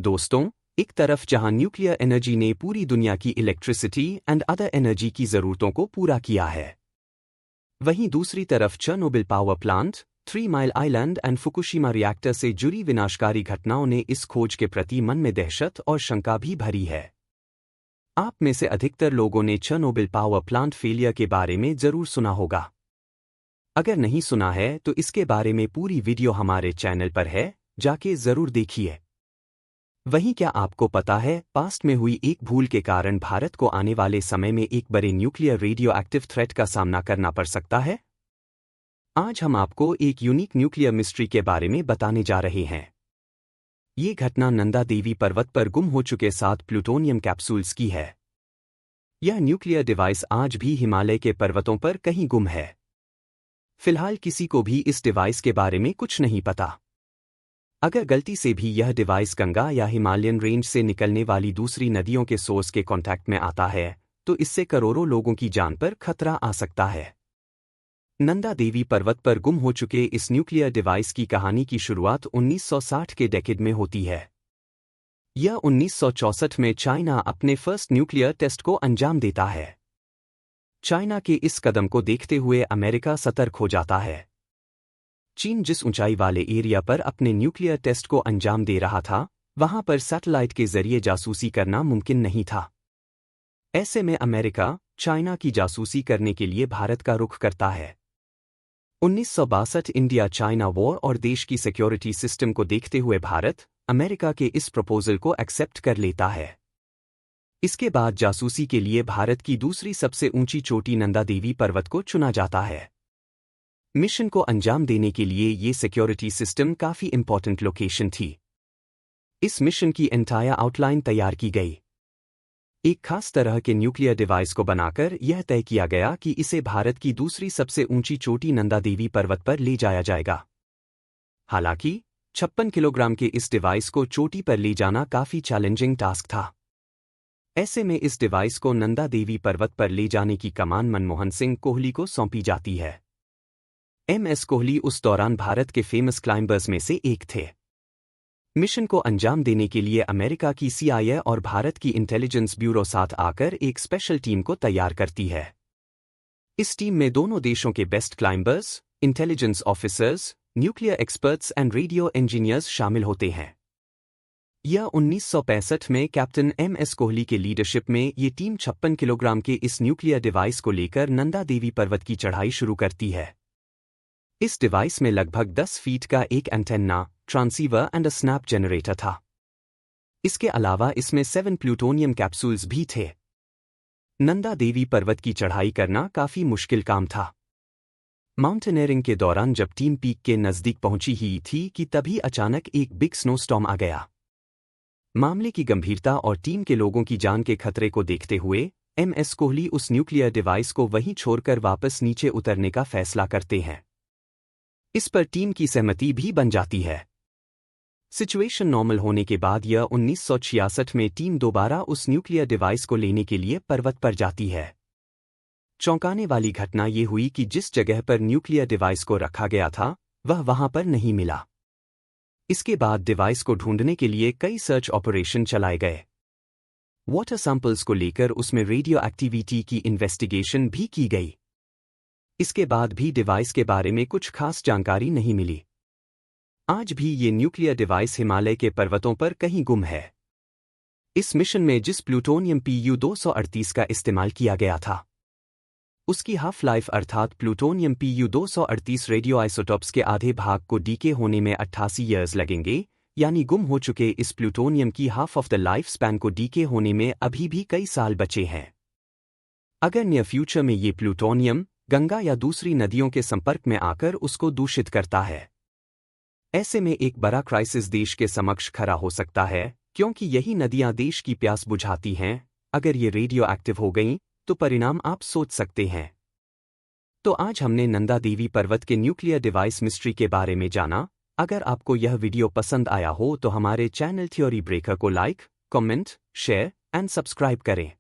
दोस्तों, एक तरफ जहां न्यूक्लियर एनर्जी ने पूरी दुनिया की इलेक्ट्रिसिटी एंड अदर एनर्जी की ज़रूरतों को पूरा किया है, वहीं दूसरी तरफ Chernobyl power plant, 3 mile island and Fukushima reactor से जुड़ी विनाशकारी घटनाओं ने इस खोज के प्रति मन में दहशत और शंका भी भरी है। आप में से अधिकतर लोगों ने चेर्नोबिल पावर प्लांट फेलियर के बारे में ज़रूर सुना होगा। अगर नहीं सुना है तो इसके बारे में पूरी वीडियो हमारे चैनल पर है, जाके ज़रूर देखिए। वहीं क्या आपको पता है, पास्ट में हुई एक भूल के कारण भारत को आने वाले समय में एक बड़े न्यूक्लियर रेडियो एक्टिव थ्रेट का सामना करना पड़ सकता है? आज हम आपको एक यूनिक न्यूक्लियर मिस्ट्री के बारे में बताने जा रहे हैं। ये घटना नंदा देवी पर्वत पर गुम हो चुके 7 प्लूटोनियम कैप्सूल्स की है। यह न्यूक्लियर डिवाइस आज भी हिमालय के पर्वतों पर कहीं गुम है। फिलहाल किसी को भी इस डिवाइस के बारे में कुछ नहीं पता। अगर गलती से भी यह डिवाइस गंगा या हिमालयन रेंज से निकलने वाली दूसरी नदियों के सोर्स के कांटेक्ट में आता है, तो इससे करोड़ों लोगों की जान पर खतरा आ सकता है। नंदा देवी पर्वत पर गुम हो चुके इस न्यूक्लियर डिवाइस की कहानी की शुरुआत 1960 के डेकेड में होती है। यह 1964 में चाइना अपने फर्स्ट न्यूक्लियर टेस्ट को अंजाम देता है। चाइना के इस कदम को देखते हुए अमेरिका सतर्क हो जाता है। चीन जिस ऊंचाई वाले एरिया पर अपने न्यूक्लियर टेस्ट को अंजाम दे रहा था, वहां पर सैटेलाइट के जरिए जासूसी करना मुमकिन नहीं था। ऐसे में अमेरिका चाइना की जासूसी करने के लिए भारत का रुख करता है। 1962 इंडिया चाइना वॉर और देश की सिक्योरिटी सिस्टम को देखते हुए भारत अमेरिका के इस प्रपोजल को एक्सेप्ट कर लेता है। इसके बाद जासूसी के लिए भारत की दूसरी सबसे ऊंची चोटी नंदा देवी पर्वत को चुना जाता है। मिशन को अंजाम देने के लिए ये सिक्योरिटी सिस्टम काफ़ी इंपॉर्टेंट लोकेशन थी। इस मिशन की एंटायर आउटलाइन तैयार की गई। एक खास तरह के न्यूक्लियर डिवाइस को बनाकर यह तय किया गया कि इसे भारत की दूसरी सबसे ऊंची चोटी नंदा देवी पर्वत पर ले जाया जाएगा। हालांकि 56 किलोग्राम के इस डिवाइस को चोटी पर ले जाना काफ़ी चैलेंजिंग टास्क था। ऐसे में इस डिवाइस को नंदा देवी पर्वत पर ले जाने की कमान मनमोहन सिंह कोहली को सौंपी जाती है। MS कोहली उस दौरान भारत के फेमस क्लाइंबर्स में से एक थे। मिशन को अंजाम देने के लिए अमेरिका की CIA और भारत की इंटेलिजेंस ब्यूरो साथ आकर एक स्पेशल टीम को तैयार करती है। इस टीम में दोनों देशों के best climbers, intelligence officers, nuclear experts and radio engineers शामिल होते हैं। यह 1965 में कैप्टन MS कोहली के लीडरशिप में ये टीम 56 किलोग्राम के इस न्यूक्लियर डिवाइस को लेकर नंदा देवी पर्वत की चढ़ाई शुरू करती है। इस डिवाइस में लगभग 10 फीट का एक antenna, transceiver and a snap generator था। इसके अलावा इसमें 7 प्लूटोनियम कैप्सूल्स भी थे। नंदा देवी पर्वत की चढ़ाई करना काफ़ी मुश्किल काम था। माउंटेनियरिंग के दौरान जब टीम पीक के नज़दीक पहुंची ही थी कि तभी अचानक एक बिग स्नोस्टॉर्म आ गया। मामले की गंभीरता और टीम के लोगों की जान के खतरे को देखते हुए MS कोहली उस न्यूक्लियर डिवाइस को वहीं छोड़कर वापस नीचे उतरने का फैसला करते हैं। इस पर टीम की सहमति भी बन जाती है। सिचुएशन नॉर्मल होने के बाद यह 1966 में टीम दोबारा उस न्यूक्लियर डिवाइस को लेने के लिए पर्वत पर जाती है। चौंकाने वाली घटना ये हुई कि जिस जगह पर न्यूक्लियर डिवाइस को रखा गया था, वह वहां पर नहीं मिला। इसके बाद डिवाइस को ढूंढने के लिए कई सर्च ऑपरेशन चलाए गए। वाटर सैंपल्स को लेकर उसमें रेडियो एक्टिविटी की इन्वेस्टिगेशन भी की गई। इसके बाद भी डिवाइस के बारे में कुछ खास जानकारी नहीं मिली। आज भी ये न्यूक्लियर डिवाइस हिमालय के पर्वतों पर कहीं गुम है। इस मिशन में जिस प्लूटोनियम Pu-238 का इस्तेमाल किया गया था, उसकी हाफ लाइफ अर्थात प्लूटोनियम Pu-238 रेडियो आइसोटॉप्स के आधे भाग को डीके होने में 88 ईयर्स लगेंगे, यानी गुम हो चुके इस प्लूटोनियम की half of the life span को डीके होने में अभी भी कई साल बचे हैं। अगर नियर फ्यूचर में ये प्लूटोनियम गंगा या दूसरी नदियों के संपर्क में आकर उसको दूषित करता है, ऐसे में एक बड़ा क्राइसिस देश के समक्ष खड़ा हो सकता है, क्योंकि यही नदियां देश की प्यास बुझाती हैं। अगर ये रेडियो एक्टिव हो गईं, तो परिणाम आप सोच सकते हैं। तो आज हमने नंदा देवी पर्वत के न्यूक्लियर डिवाइस मिस्ट्री के बारे में जाना। अगर आपको यह वीडियो पसंद आया हो तो हमारे चैनल थ्योरी ब्रेकर को like, comment, share and subscribe करें।